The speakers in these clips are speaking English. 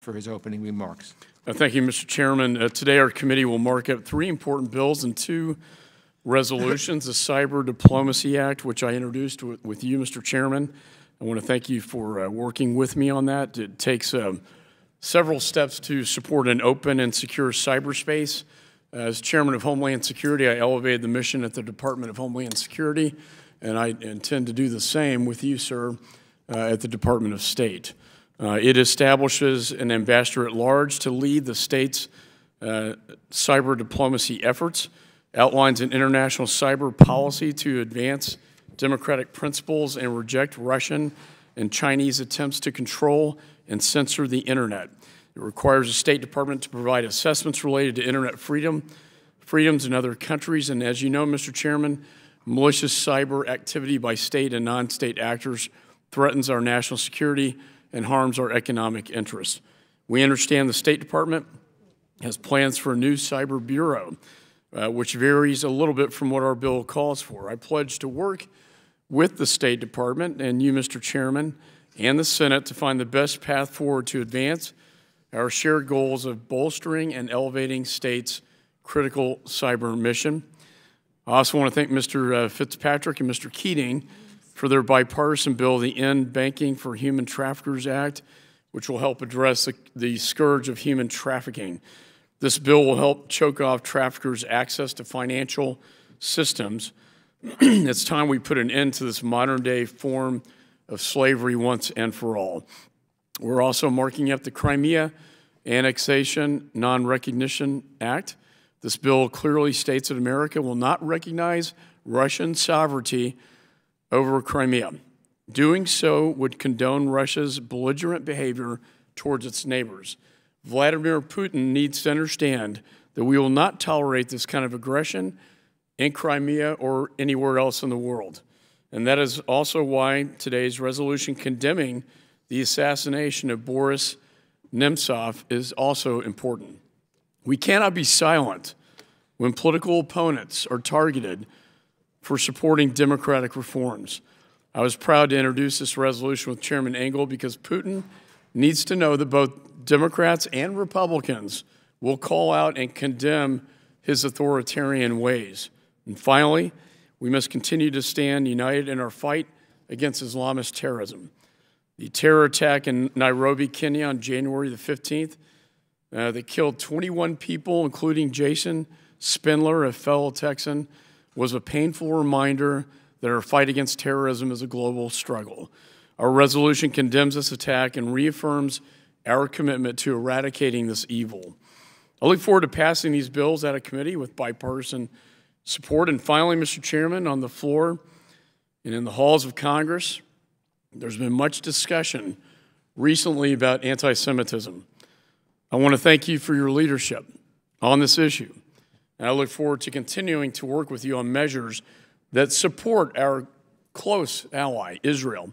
for his opening remarks. Thank you, Mr. Chairman. Today our committee will mark up 3 important bills and 2 resolutions, the Cyber Diplomacy Act, which I introduced with you, Mr. Chairman. I want to thank you for working with me on that. It takes several steps to support an open and secure cyberspace. As Chairman of Homeland Security, I elevated the mission at the Department of Homeland Security, and I intend to do the same with you, sir, at the Department of State. It establishes an ambassador at large to lead the state's cyber diplomacy efforts, outlines an international cyber policy to advance democratic principles and reject Russian and Chinese attempts to control and censor the Internet. It requires the State Department to provide assessments related to Internet freedoms in other countries, and as you know, Mr. Chairman, malicious cyber activity by state and non-state actors threatens our national security and harms our economic interests. We understand the State Department has plans for a new cyber bureau, which varies a little bit from what our bill calls for. I pledge to work with the State Department and you, Mr. Chairman, and the Senate to find the best path forward to advance our shared goals of bolstering and elevating states' critical cyber mission. I also want to thank Mr. Fitzpatrick and Mr. Keating for their bipartisan bill, the End Banking for Human Traffickers Act, which will help address the scourge of human trafficking. This bill will help choke off traffickers' access to financial systems. It's time we put an end to this modern-day form of slavery once and for all. We're also marking up the Crimea Annexation Non-Recognition Act. This bill clearly states that America will not recognize Russian sovereignty over Crimea. Doing so would condone Russia's belligerent behavior towards its neighbors. Vladimir Putin needs to understand that we will not tolerate this kind of aggression in Crimea or anywhere else in the world. And that is also why today's resolution condemning the assassination of Boris Nemtsov is also important. We cannot be silent when political opponents are targeted for supporting democratic reforms. I was proud to introduce this resolution with Chairman Engel because Putin needs to know that both Democrats and Republicans will call out and condemn his authoritarian ways. And finally, we must continue to stand united in our fight against Islamist terrorism. The terror attack in Nairobi, Kenya on January the 15th that killed 21 people, including Jason Spindler, a fellow Texan, was a painful reminder that our fight against terrorism is a global struggle. Our resolution condemns this attack and reaffirms our commitment to eradicating this evil. I look forward to passing these bills out of committee with bipartisan support. And finally, Mr. Chairman, on the floor and in the halls of Congress, there's been much discussion recently about anti-Semitism. I want to thank you for your leadership on this issue. And I look forward to continuing to work with you on measures that support our close ally, Israel,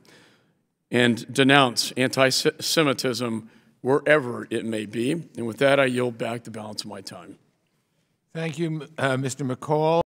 and denounce anti-Semitism wherever it may be. And with that, I yield back the balance of my time. Thank you, Mr. McCaul.